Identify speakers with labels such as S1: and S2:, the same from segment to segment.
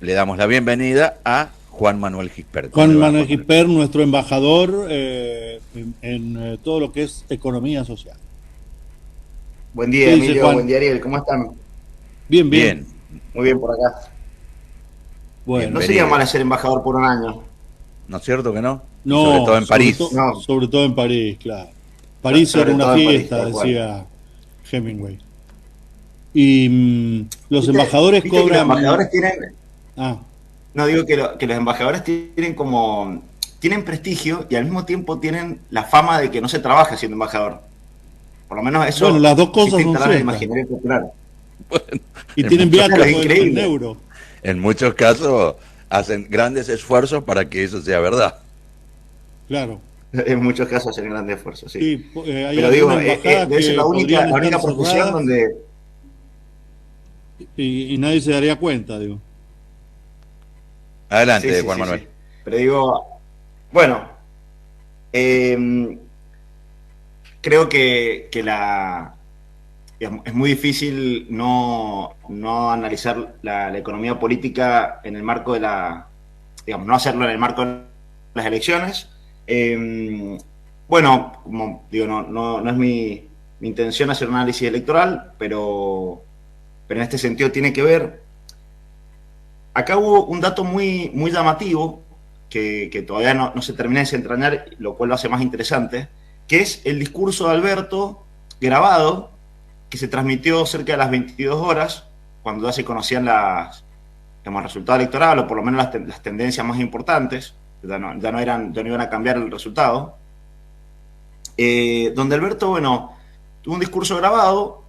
S1: le damos la bienvenida a Juan Manuel Gispert. ¿Cómo le
S2: Juan
S1: va,
S2: Manuel
S1: Juan Manuel?
S2: Gispert, nuestro embajador en todo lo que es economía social.
S3: Buen
S2: ¿Qué
S3: día,
S2: dice
S3: Emilio. Buen
S2: Juan?
S3: día, Ariel. ¿Cómo están?
S2: Bien, bien.
S1: Bien,
S3: Muy bien por acá. No
S2: Bueno,
S3: sería
S1: bienvenido.
S3: mal ser embajador por un año.
S1: ¿No es cierto que no? Y sobre todo
S2: no,
S1: en París.
S3: No,
S2: sobre todo en París, claro. París era
S3: sobre
S2: una
S3: todo en París,
S2: fiesta,
S3: tal cual.
S2: decía Hemingway. Y los embajadores
S3: Viste que los
S2: cobran...
S3: embajadores tienen,
S2: Ah,
S3: no digo que los embajadores tienen como, tienen prestigio y al mismo tiempo tienen la fama de que no se trabaja siendo embajador. Por lo menos
S2: bueno,
S3: eso
S2: las dos
S3: existe
S2: cosas son
S3: instalado en el
S2: ciertas.
S3: imaginario popular.
S2: Y
S1: En
S2: tienen
S1: muchos
S3: Claro,
S2: viáticos
S3: es
S1: casos,
S2: en
S3: increíble.
S2: euro.
S1: en muchos casos hacen grandes esfuerzos para que eso sea verdad.
S2: Claro.
S3: En muchos casos hacen gran esfuerzo, sí.
S2: Sí, hay
S3: Pero
S2: algunas
S3: digo,
S2: embajadas
S3: debe ser
S2: que podrían
S3: la
S2: estar
S3: única profesión
S2: cerradas
S3: donde...
S2: y nadie se daría cuenta, digo.
S3: Sí,
S1: Adelante,
S3: sí,
S1: Juan
S3: sí,
S1: Manuel.
S3: sí. Pero digo, bueno, eh, creo que digamos, es muy difícil no analizar la economía política en el marco de digamos, no hacerlo en el marco de las elecciones. Eh, bueno, como digo, no es mi intención hacer un análisis electoral, pero en este sentido tiene que ver. Acá hubo un dato muy llamativo que todavía no se termina de desentrañar, lo cual lo hace más interesante, que es el discurso de Alberto grabado, que se transmitió cerca de las 22 horas, cuando ya se conocían digamos, el resultado electoral, o por lo menos las tendencias más importantes, ya no iban a cambiar el resultado, donde Alberto, bueno, tuvo un discurso grabado,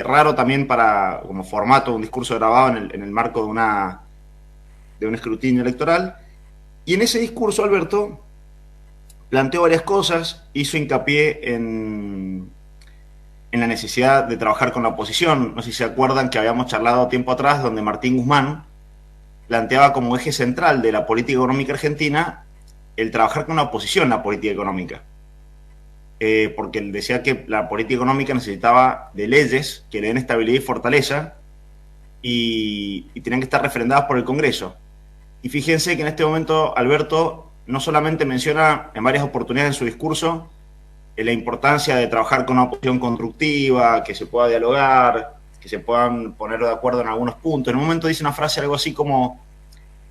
S3: raro también como formato, un discurso grabado en el marco de un escrutinio electoral. Y en ese discurso, Alberto planteó varias cosas, hizo hincapié en la necesidad de trabajar con la oposición. No sé si se acuerdan que habíamos charlado tiempo atrás, donde Martín Guzmán planteaba como eje central de la política económica argentina el trabajar con la oposición en la política económica. Porque él decía que la política económica necesitaba de leyes que le den estabilidad y fortaleza y tenían que estar refrendadas por el Congreso. Y fíjense que en este momento Alberto no solamente menciona en varias oportunidades en su discurso la importancia de trabajar con una oposición constructiva, que se pueda dialogar, que se puedan poner de acuerdo en algunos puntos. En un momento dice una frase algo así como,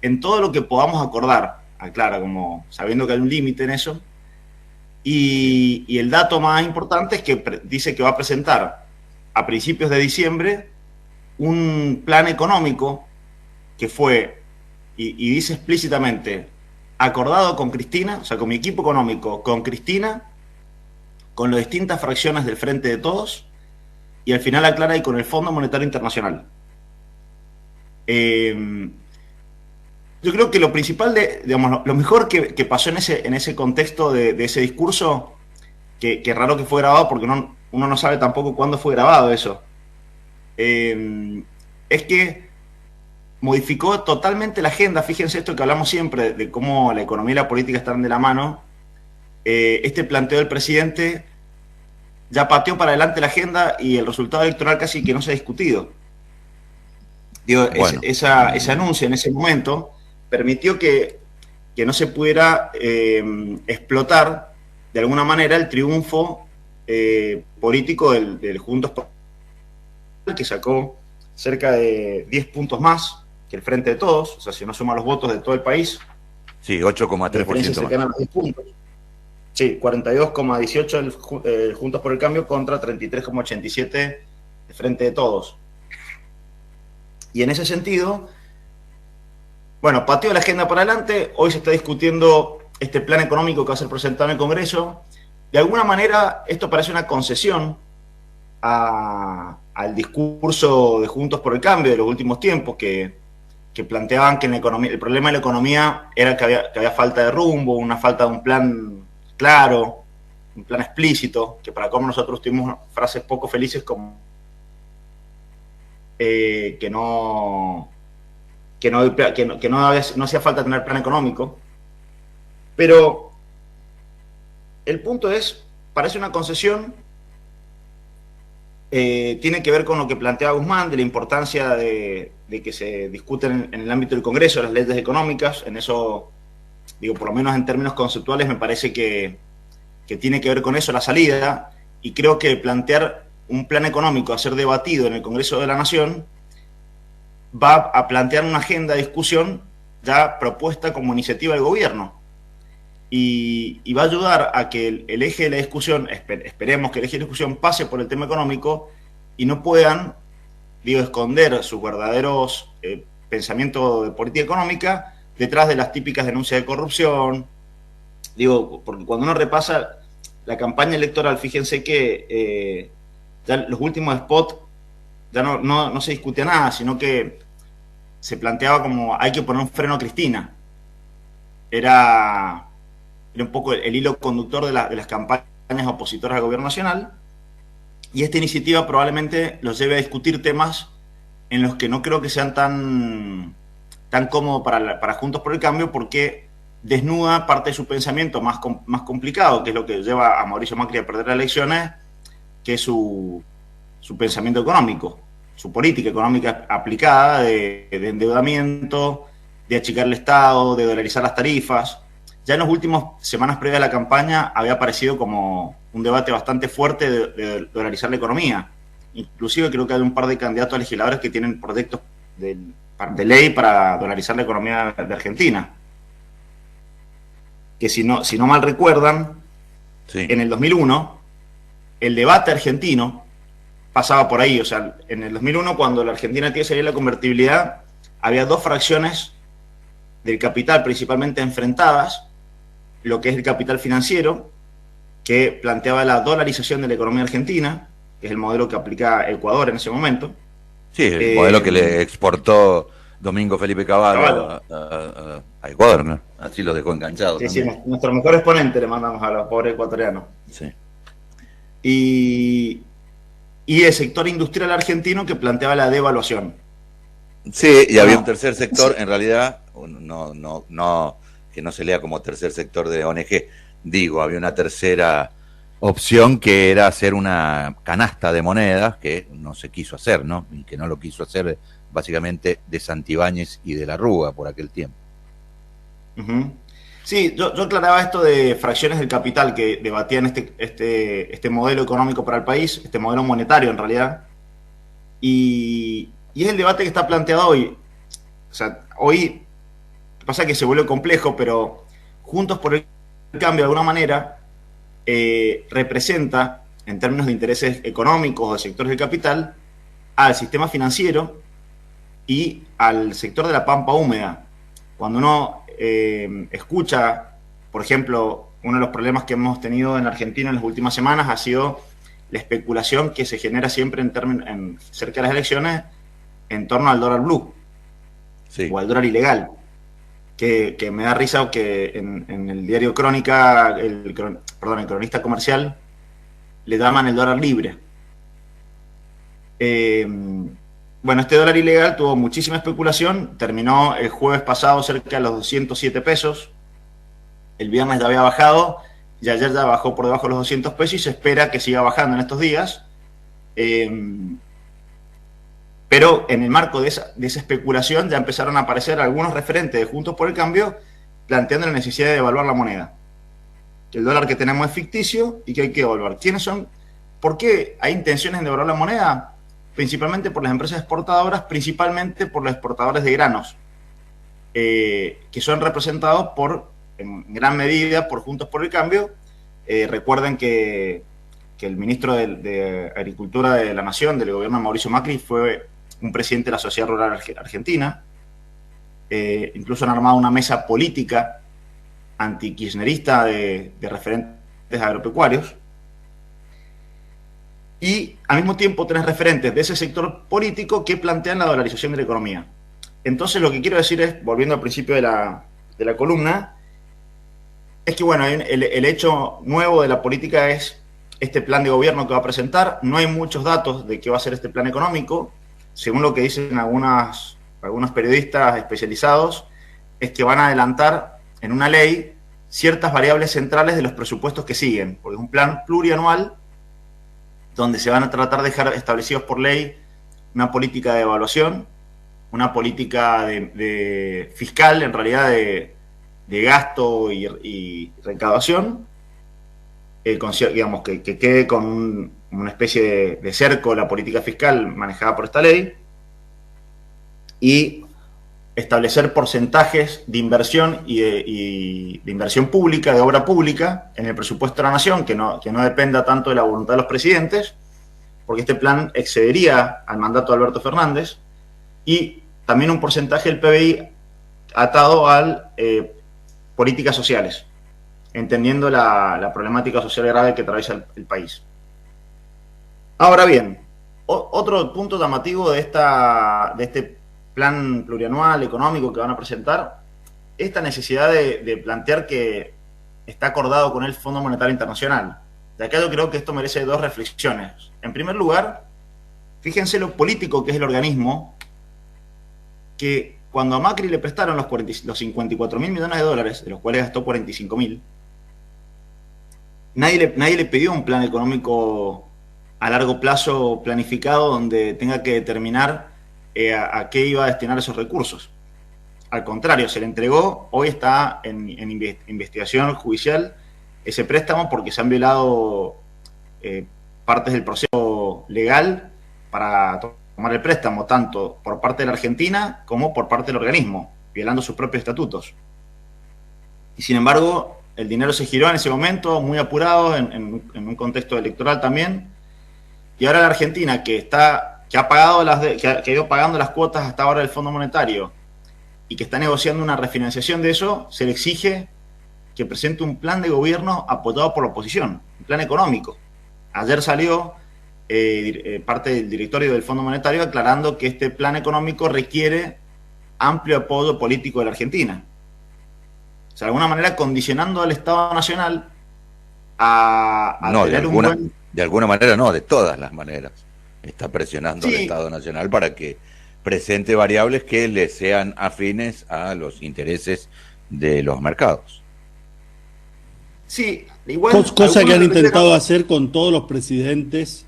S3: en todo lo que podamos acordar, aclara, como sabiendo que hay un límite en eso. Y el dato más importante es que dice que va a presentar a principios de diciembre un plan económico que fue, y dice explícitamente, acordado con Cristina, o sea, con mi equipo económico, con Cristina, con las distintas fracciones del Frente de Todos, y al final aclara y con el Fondo Monetario Internacional. Eh, yo creo que lo principal, digamos, lo mejor que pasó en ese contexto de ese discurso, que raro que fue grabado porque uno no sabe tampoco cuándo fue grabado eso, es que modificó totalmente la agenda. Fíjense esto que hablamos siempre de cómo la economía y la política están de la mano. Este planteo del presidente ya pateó para adelante la agenda y el resultado electoral casi que no se ha discutido. Digo,
S1: Bueno,
S3: ese anuncio en ese momento permitió que no se pudiera explotar de alguna manera el triunfo político del Juntos por el que sacó cerca de 10 puntos más que el Frente de Todos, o sea, si uno suma los votos de todo el país,
S1: sí,
S3: la diferencia
S1: 8,3%
S3: cercana a
S1: más.
S3: los 10 puntos. Sí, 42,18 el Juntos por el Cambio contra 33,87 el Frente de Todos. Y en ese sentido, bueno, pateó la agenda para adelante, hoy se está discutiendo este plan económico que va a ser presentado en el Congreso. De alguna manera, esto parece una concesión al discurso de Juntos por el Cambio de los últimos tiempos, que planteaban que en la economía, el problema de la economía era que había falta de rumbo, una falta de un plan claro, un plan explícito, que para como nosotros tuvimos frases poco felices como que no hacía falta tener plan económico. Pero el punto es, parece una concesión tiene que ver con lo que planteaba Guzmán, de la importancia de que se discuten en el ámbito del Congreso las leyes económicas. En eso, digo, por lo menos en términos conceptuales, me parece que tiene que ver con eso la salida, y creo que plantear un plan económico a ser debatido en el Congreso de la Nación va a plantear una agenda de discusión ya propuesta como iniciativa del gobierno, y va a ayudar a que el eje de la discusión, esperemos que el eje de la discusión pase por el tema económico y no puedan, digo, esconder sus verdaderos pensamientos de política económica detrás de las típicas denuncias de corrupción. Digo, porque cuando uno repasa la campaña electoral, fíjense que ya los últimos spots ya no se discutía nada, sino que se planteaba como hay que poner un freno a Cristina. Era un poco el hilo conductor de las campañas opositoras al gobierno nacional, y esta iniciativa probablemente los lleve a discutir temas en los que no creo que sean tan cómodos para Juntos por el Cambio, porque desnuda parte de su pensamiento más complicado, que es lo que lleva a Mauricio Macri a perder las elecciones, que es su pensamiento económico, su política económica aplicada de endeudamiento, de achicar el Estado, de dolarizar las tarifas. Ya en las últimas semanas previas a la campaña había aparecido como un debate bastante fuerte de dolarizar la economía. Inclusive creo que hay un par de candidatos a legisladores que tienen proyectos de ley para dolarizar la economía de Argentina. Que si no mal recuerdan, sí, en el 2001, el debate argentino pasaba por ahí. O sea, en el 2001, cuando la Argentina tiene que salir la convertibilidad, había dos fracciones del capital principalmente enfrentadas, lo que es el capital financiero, que planteaba la dolarización de la economía argentina, que es el modelo que aplica Ecuador en ese momento.
S1: Sí, el modelo que le exportó Domingo Felipe Cavallo a Ecuador, ¿no? Así lo dejó enganchado.
S3: Sí, también. Sí, nuestro mejor exponente le mandamos a los pobres ecuatorianos. Sí. Y el sector industrial argentino que planteaba la devaluación.
S1: Sí, y había un tercer sector, en realidad, que no se lea como tercer sector de ONG, digo, había una tercera opción que era hacer una canasta de monedas, que no se quiso hacer, ¿no? Y que no lo quiso hacer básicamente de Santibáñez y de la Rúa por aquel tiempo.
S3: Uh-huh. Sí, yo aclaraba esto de fracciones del capital que debatían este modelo económico para el país, este modelo monetario en realidad, y es el debate que está planteado hoy. O sea, hoy pasa que se vuelve complejo, pero Juntos por el Cambio de alguna manera representa, en términos de intereses económicos o de sectores del capital, al sistema financiero y al sector de la pampa húmeda. Cuando uno escucha, por ejemplo, uno de los problemas que hemos tenido en Argentina en las últimas semanas ha sido la especulación que se genera siempre cerca de las elecciones en torno al dólar blue, sí, o al dólar ilegal, que me da risa que en el diario Crónica, el cronista comercial, le llaman el dólar libre. Bueno, este dólar ilegal tuvo muchísima especulación, terminó el jueves pasado cerca de los 207 pesos, el viernes ya había bajado, y ayer ya bajó por debajo de los 200 pesos y se espera que siga bajando en estos días. Pero en el marco de esa especulación ya empezaron a aparecer algunos referentes de Juntos por el Cambio planteando la necesidad de devaluar la moneda. Que el dólar que tenemos es ficticio y que hay que devaluar. ¿Quiénes son? ¿Por qué hay intenciones de devaluar la moneda? Principalmente por las empresas exportadoras, principalmente por los exportadores de granos, que son representados en gran medida por Juntos por el Cambio. Recuerden que el ministro de Agricultura de la Nación, del gobierno de Mauricio Macri, fue un presidente de la Sociedad Rural Argentina. Incluso han armado una mesa política anti-kirchnerista de referentes agropecuarios. Y al mismo tiempo tenés referentes de ese sector político que plantean la dolarización de la economía. Entonces lo que quiero decir es, volviendo al principio de la columna, es que bueno, el hecho nuevo de la política es este plan de gobierno que va a presentar. No hay muchos datos de qué va a ser este plan económico. Según lo que dicen algunos periodistas especializados, es que van a adelantar en una ley ciertas variables centrales de los presupuestos que siguen, porque es un plan plurianual donde se van a tratar de dejar establecidos por ley una política de evaluación, una política de fiscal, en realidad de gasto y recaudación, digamos, que quede con una especie de cerco la política fiscal manejada por esta ley, y establecer porcentajes de inversión y de inversión pública, de obra pública, en el presupuesto de la Nación, que no dependa tanto de la voluntad de los presidentes, porque este plan excedería al mandato de Alberto Fernández, y también un porcentaje del PBI atado a políticas sociales, entendiendo la problemática social grave que atraviesa el país. Ahora bien, otro punto llamativo de este plan plurianual económico que van a presentar, esta necesidad de plantear que está acordado con el Fondo Monetario Internacional. De acá yo creo que esto merece dos reflexiones. En primer lugar, fíjense lo político que es el organismo, que cuando a Macri le prestaron los 54 mil millones de dólares, de los cuales gastó 45 mil, nadie le pidió un plan económico a largo plazo planificado donde tenga que determinar a qué iba a destinar esos recursos. Al contrario, se le entregó, hoy está en investigación judicial ese préstamo porque se han violado partes del proceso legal para tomar el préstamo, tanto por parte de la Argentina como por parte del organismo, violando sus propios estatutos. Y sin embargo, el dinero se giró en ese momento, muy apurado, en un contexto electoral también, y ahora la Argentina, que ha ido pagando las cuotas hasta ahora del Fondo Monetario y que está negociando una refinanciación de eso, se le exige que presente un plan de gobierno apoyado por la oposición, un plan económico. Ayer salió parte del directorio del Fondo Monetario aclarando que este plan económico requiere amplio apoyo político de la Argentina. O sea, de alguna manera condicionando al Estado Nacional a
S1: no,
S3: tener
S1: de alguna manera no, de todas las maneras. Está presionando
S3: Sí.
S1: al Estado Nacional para que presente variables que le sean afines a los intereses de los mercados.
S3: Sí, igual...
S2: Cosa que han
S3: algunos
S2: intentado hacer con todos los presidentes,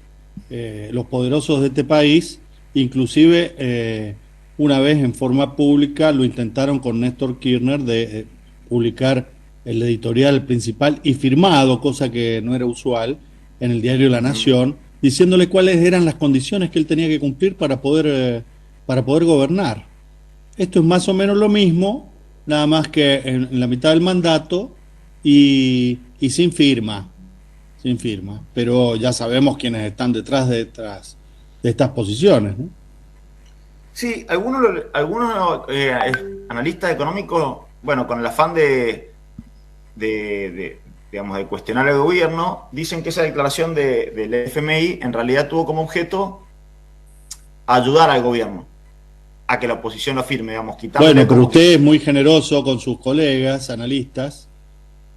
S2: los poderosos de este país, inclusive una vez en forma pública lo intentaron con Néstor Kirchner de publicar el editorial principal y firmado, cosa que no era usual, en el diario La Nación, diciéndole cuáles eran las condiciones que él tenía que cumplir para poder gobernar. Esto es más o menos lo mismo, nada más que en la mitad del mandato y sin firma, pero ya sabemos quiénes están detrás de estas posiciones, ¿no?
S3: Sí, algunos analistas económicos, bueno, con el afán digamos, de cuestionar al gobierno, dicen que esa declaración del FMI en realidad tuvo como objeto ayudar al gobierno a que la oposición lo firme, digamos, quitándole...
S2: Bueno, pero usted es muy generoso con sus colegas analistas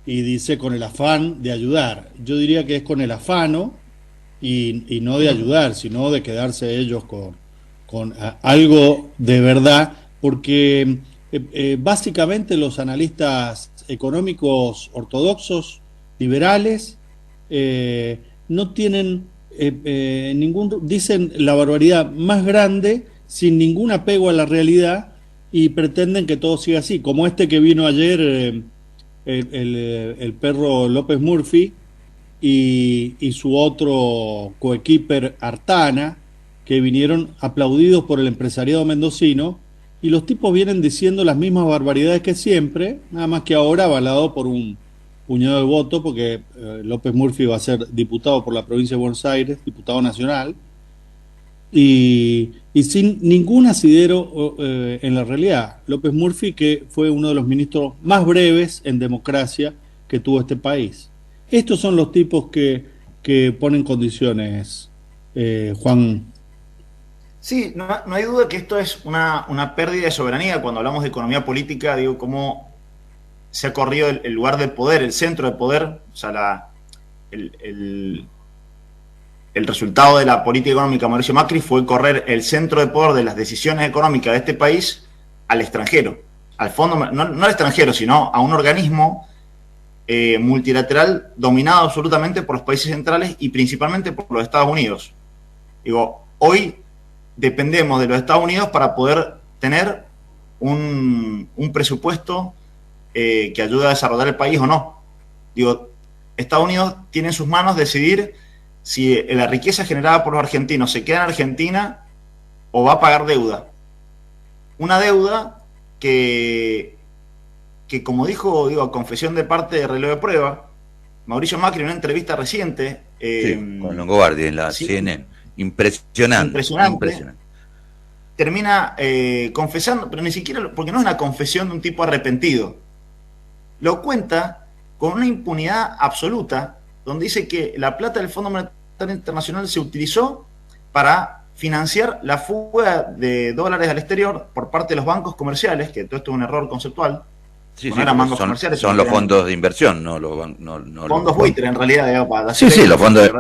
S2: y dice con el afán de ayudar. Yo diría que es con el afano y no de ayudar, sino de quedarse ellos con algo de verdad, porque básicamente los analistas económicos ortodoxos, liberales, no tienen dicen la barbaridad más grande sin ningún apego a la realidad y pretenden que todo siga así, como este que vino ayer, el perro López Murphy y su otro coequiper Artana, que vinieron aplaudidos por el empresariado mendocino, y los tipos vienen diciendo las mismas barbaridades que siempre, nada más que ahora avalado por un puñado de votos, porque López Murphy va a ser diputado por la provincia de Buenos Aires, diputado nacional, y sin ningún asidero en la realidad. López Murphy, que fue uno de los ministros más breves en democracia que tuvo este país. Estos son los tipos que ponen condiciones, Juan.
S3: Sí, no hay duda que esto es una pérdida de soberanía. Cuando hablamos de economía política, digo, cómo se ha corrido el lugar del poder, el centro de poder, o sea, el resultado de la política económica de Mauricio Macri fue correr el centro de poder de las decisiones económicas de este país al extranjero, al fondo, no al extranjero, sino a un organismo multilateral dominado absolutamente por los países centrales y principalmente por los Estados Unidos. Digo, hoy dependemos de los Estados Unidos para poder tener un presupuesto que ayude a desarrollar el país o no. Digo, Estados Unidos tiene en sus manos decidir si la riqueza generada por los argentinos se queda en Argentina o va a pagar deuda. Una deuda que como dijo, a confesión de parte de Reloj de Prueba, Mauricio Macri en una entrevista reciente...
S1: con Longobardi en la CNN. Impresionante.
S3: Termina confesando, pero ni siquiera, porque no es una confesión de un tipo arrepentido. Lo cuenta con una impunidad absoluta, donde dice que la plata del Fondo Monetario Internacional se utilizó para financiar la fuga de dólares al exterior por parte de los bancos comerciales, que todo esto es un error conceptual.
S1: Sí, no eran bancos comerciales, son los fondos de inversión, no
S3: fondos buitres, en realidad.
S1: Sí, los fondos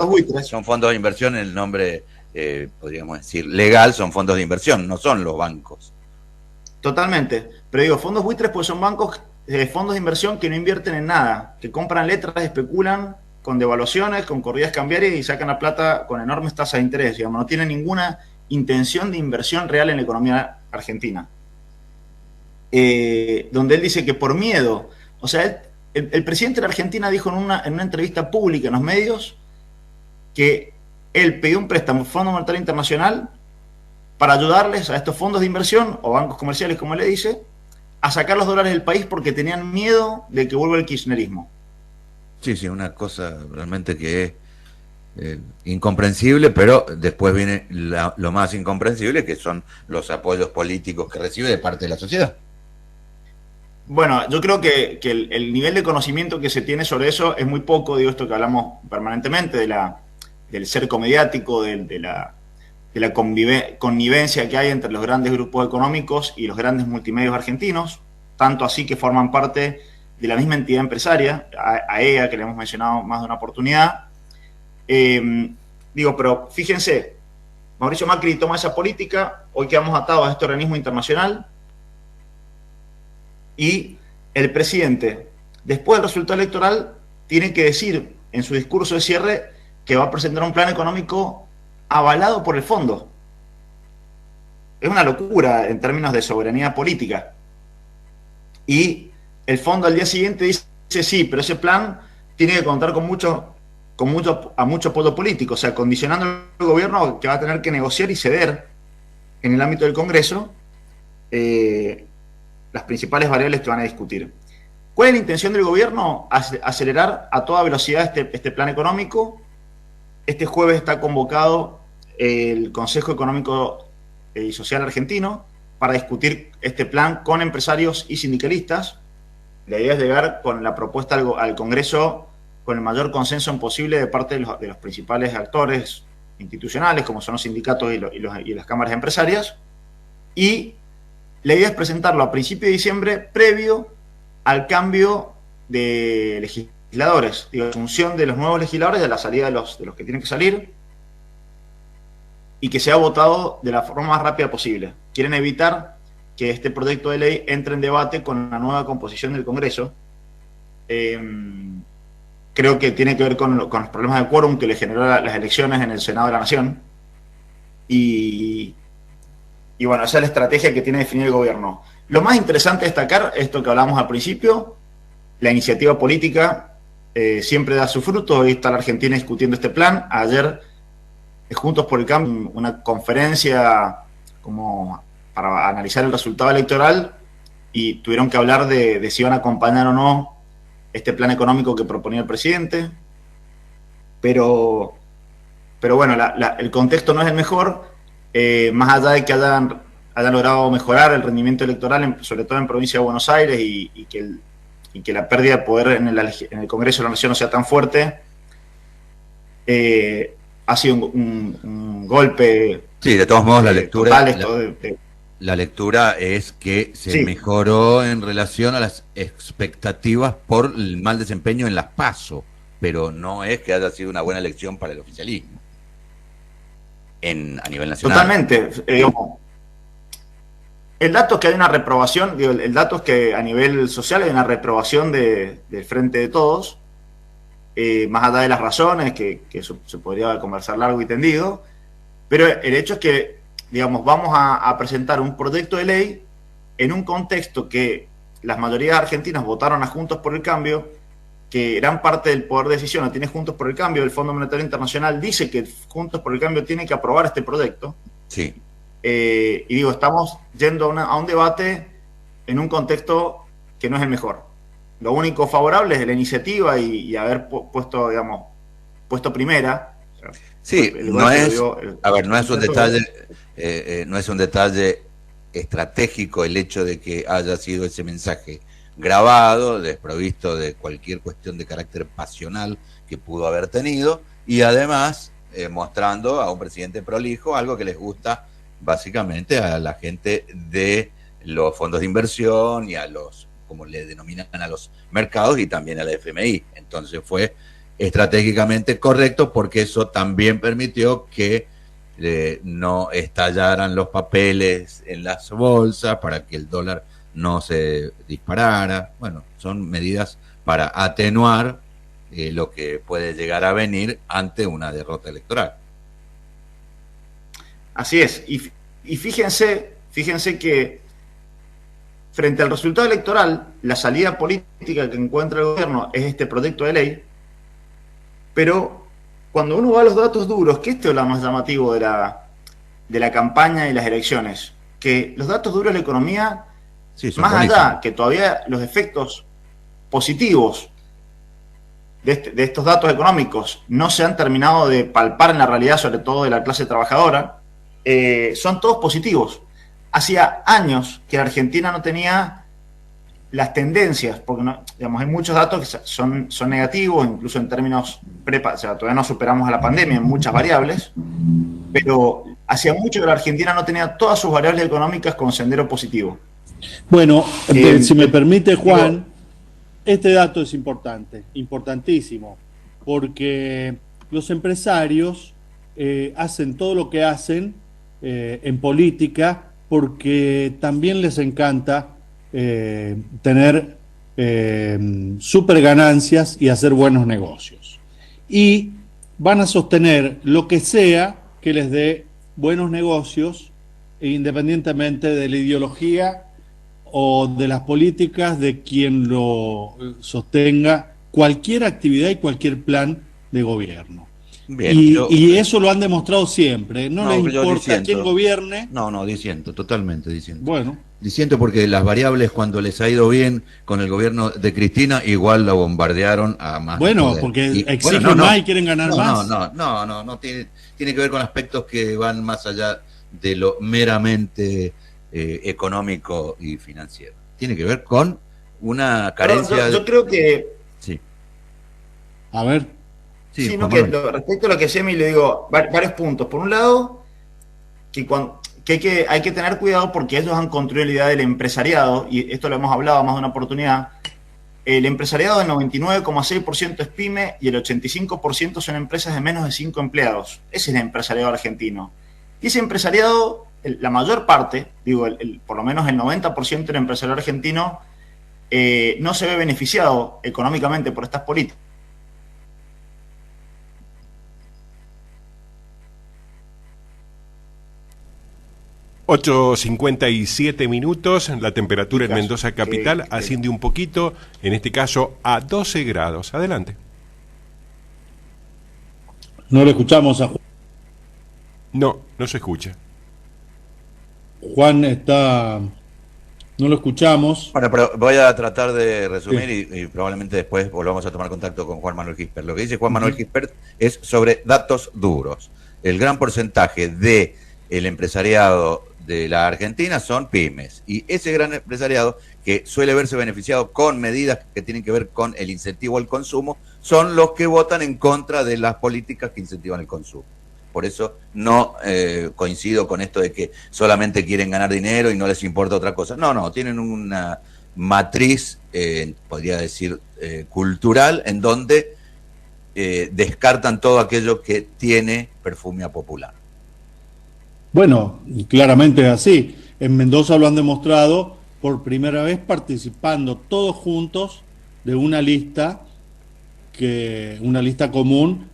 S1: buitres. Son fondos de inversión, el nombre, podríamos decir, legal, son fondos de inversión, no son los bancos.
S3: Totalmente. Pero fondos buitres pues son bancos, fondos de inversión que no invierten en nada, que compran letras, especulan con devaluaciones, con corridas cambiarias y sacan la plata con enormes tasas de interés. Digamos, no tienen ninguna intención de inversión real en la economía argentina. Donde él dice que por miedo, o sea, el presidente de la Argentina dijo en una entrevista pública en los medios que él pidió un préstamo al Fondo Monetario Internacional para ayudarles a estos fondos de inversión o bancos comerciales, como le dice, a sacar los dólares del país porque tenían miedo de que vuelva el kirchnerismo.
S1: Sí, una cosa realmente que es incomprensible, pero después viene lo más incomprensible, que son los apoyos políticos que recibe de parte de la sociedad.
S3: Bueno, yo creo que el nivel de conocimiento que se tiene sobre eso es muy poco, esto que hablamos permanentemente, del cerco mediático, de la connivencia que hay entre los grandes grupos económicos y los grandes multimedios argentinos, tanto así que forman parte de la misma entidad empresaria, AEA, que le hemos mencionado más de una oportunidad. Pero fíjense, Mauricio Macri toma esa política, hoy quedamos atados a este organismo internacional, y el presidente, después del resultado electoral, tiene que decir en su discurso de cierre que va a presentar un plan económico avalado por el fondo. Es una locura en términos de soberanía política. Y el fondo al día siguiente dice, sí, pero ese plan tiene que contar con mucho apoyo político, o sea, condicionando al gobierno que va a tener que negociar y ceder en el ámbito del Congreso las principales variables que van a discutir. ¿Cuál es la intención del gobierno? Acelerar a toda velocidad este plan económico. Este jueves está convocado el Consejo Económico y Social Argentino para discutir este plan con empresarios y sindicalistas. La idea es llegar con la propuesta al Congreso con el mayor consenso posible de parte de los principales actores institucionales, como son los sindicatos y las cámaras empresarias, y la idea es presentarlo a principios de diciembre, previo al cambio de legisladores, la asunción de los nuevos legisladores, de la salida de los que tienen que salir, y que sea votado de la forma más rápida posible. Quieren evitar que este proyecto de ley entre en debate con la nueva composición del Congreso. Creo que tiene que ver con los problemas de quórum que le generó las elecciones en el Senado de la Nación. Y bueno, esa es la estrategia que tiene definido el gobierno. Lo más interesante destacar, esto que hablamos al principio, la iniciativa política siempre da su fruto. Hoy está la Argentina discutiendo este plan. Ayer, Juntos por el Cambio, una conferencia como para analizar el resultado electoral, y tuvieron que hablar de si iban a acompañar o no este plan económico que proponía el presidente. Pero bueno, el contexto no es el mejor. Más allá de que hayan logrado mejorar el rendimiento electoral, sobre todo en provincia de Buenos Aires, y que la pérdida de poder en el Congreso de la Nación no sea tan fuerte, ha sido un golpe.
S1: Sí, de todos modos, la lectura
S3: total,
S1: la lectura es que se mejoró en relación a las expectativas por el mal desempeño en las PASO, pero no es que haya sido una buena elección para el oficialismo a nivel nacional.
S3: Totalmente. El dato es que hay una reprobación, digo, el dato es que a nivel social hay una reprobación del Frente de Todos, más allá de las razones, que eso se podría conversar largo y tendido, pero el hecho es que, digamos, vamos a presentar un proyecto de ley en un contexto que las mayorías argentinas votaron a Juntos por el Cambio, que gran parte del poder de decisión lo tiene Juntos por el Cambio. El Fondo Monetario Internacional dice que Juntos por el Cambio tiene que aprobar este proyecto.
S1: Sí.
S3: Y digo, estamos yendo a un debate en un contexto que no es el mejor. Lo único favorable es la iniciativa y haber puesto, digamos, puesto primera.
S1: Sí, no es, a ver, no es un detalle, no es un detalle estratégico el hecho de que haya sido ese mensaje grabado, desprovisto de cualquier cuestión de carácter pasional que pudo haber tenido, y además mostrando a un presidente prolijo, algo que les gusta básicamente a la gente de los fondos de inversión y a los, como le denominan, a los mercados y también a la FMI. Entonces fue estratégicamente correcto porque eso también permitió que no estallaran los papeles en las bolsas para que el dólar no se disparara. Bueno, son medidas para atenuar lo que puede llegar a venir ante una derrota electoral.
S3: Así es, y fíjense que frente al resultado electoral, la salida política que encuentra el gobierno es este proyecto de ley, pero cuando uno va a los datos duros, que esto es lo más llamativo de la campaña y las elecciones, que los datos duros de la economía,
S1: sí,
S3: más
S1: buenísimos.
S3: allá que todavía los efectos positivos de estos datos económicos no se han terminado de palpar en la realidad, sobre todo de la clase trabajadora, son todos positivos. Hacía años que la Argentina no tenía las tendencias, porque no, digamos, hay muchos datos que son negativos, incluso en términos o sea, todavía no superamos a la pandemia en muchas variables, pero hacía mucho que la Argentina no tenía todas sus variables económicas con sendero positivo.
S2: Bueno, si me permite, Juan, este dato es importante, importantísimo, porque los empresarios hacen todo lo que hacen en política porque también les encanta tener super ganancias y hacer buenos negocios. Y van a sostener lo que sea que les dé buenos negocios, independientemente de la ideología o de las políticas de quien lo sostenga, cualquier actividad y cualquier plan de gobierno. Bien, y eso lo han demostrado siempre. No les importa quién gobierne.
S1: No, diciendo, totalmente diciendo.
S2: Bueno.
S1: Diciendo porque las variables, cuando les ha ido bien con el gobierno de Cristina, igual la bombardearon a más.
S2: Bueno, porque exigen más y quieren ganar más.
S1: No, tiene que ver con aspectos que van más allá de lo meramente económico y financiero. Tiene que ver con una carencia.
S3: Yo creo que.
S1: Sí.
S2: A ver.
S3: Sí, no, que respecto a lo que Semi le digo, varios puntos. Por un lado, que hay que tener cuidado porque ellos han construido la idea del empresariado, y esto lo hemos hablado más de una oportunidad. El empresariado del 99,6% es pyme y el 85% son empresas de menos de 5 empleados. Ese es el empresariado argentino. Y ese empresariado, la mayor parte, digo, por lo menos el 90% del empresariado argentino no se ve beneficiado económicamente por estas políticas.
S4: (8:57) la temperatura en Mendoza capital asciende un poquito, en este caso a 12 grados. Adelante.
S2: No lo escuchamos a Juan.
S4: No se escucha.
S2: Juan está... No lo escuchamos.
S1: Bueno, pero voy a tratar de resumir y probablemente después volvamos a tomar contacto con Juan Manuel Gispert. Lo que dice Juan Manuel Gispert es sobre datos duros. El gran porcentaje de el empresariado de la Argentina son pymes, y ese gran empresariado que suele verse beneficiado con medidas que tienen que ver con el incentivo al consumo son los que votan en contra de las políticas que incentivan el consumo. Por eso no coincido con esto de que solamente quieren ganar dinero y no les importa otra cosa. No, tienen una matriz, podría decir, cultural, en donde descartan todo aquello que tiene perfumia popular.
S2: Bueno, claramente es así. En Mendoza lo han demostrado por primera vez participando todos juntos de una lista común,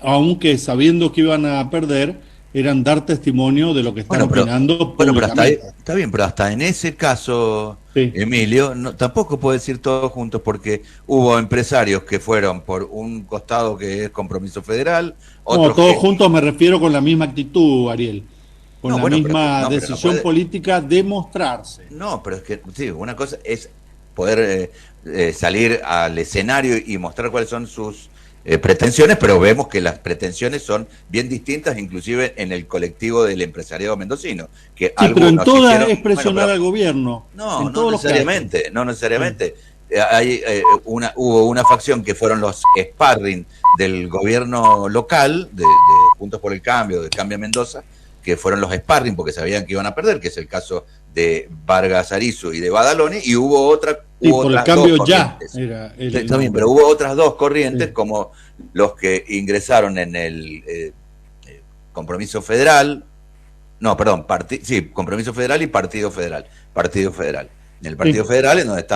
S2: aunque sabiendo que iban a perder, eran dar testimonio de lo que están opinando.
S1: Bueno, pero hasta ahí, está bien, pero hasta en ese caso, sí, Emilio, tampoco puedes ir todos juntos, porque hubo empresarios que fueron por un costado que es Compromiso Federal, otros
S2: todos juntos me refiero con la misma actitud, Ariel, con la misma decisión política de mostrarse.
S1: No, pero es que, sí, una cosa es poder salir al escenario y mostrar cuáles son sus pretensiones, pero vemos que las pretensiones son bien distintas, inclusive en el colectivo del empresariado mendocino. Que
S2: sí, pero en todas es presionar al gobierno.
S1: No, no necesariamente, no necesariamente. Hubo una facción que fueron los sparring del gobierno local, de Juntos por el Cambio, de Cambia Mendoza, que fueron los sparring porque sabían que iban a perder, que es el caso de Vargas Arizu y de Badaloni, y hubo otra...
S2: Sí, por el cambio ya.
S1: Está bien, pero hubo otras dos corrientes, sí, como los que ingresaron en el Compromiso Federal, Compromiso Federal y Partido Federal. En el Partido Federal, en donde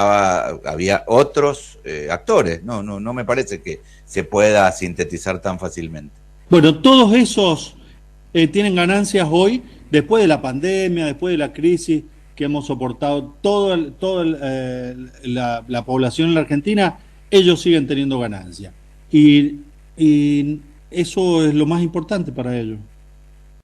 S1: había otros actores. No me parece que se pueda sintetizar tan fácilmente.
S2: Bueno, todos esos tienen ganancias hoy, después de la pandemia, después de la crisis que hemos soportado toda la población en la Argentina, ellos siguen teniendo ganancias. Y eso es lo más importante para ellos.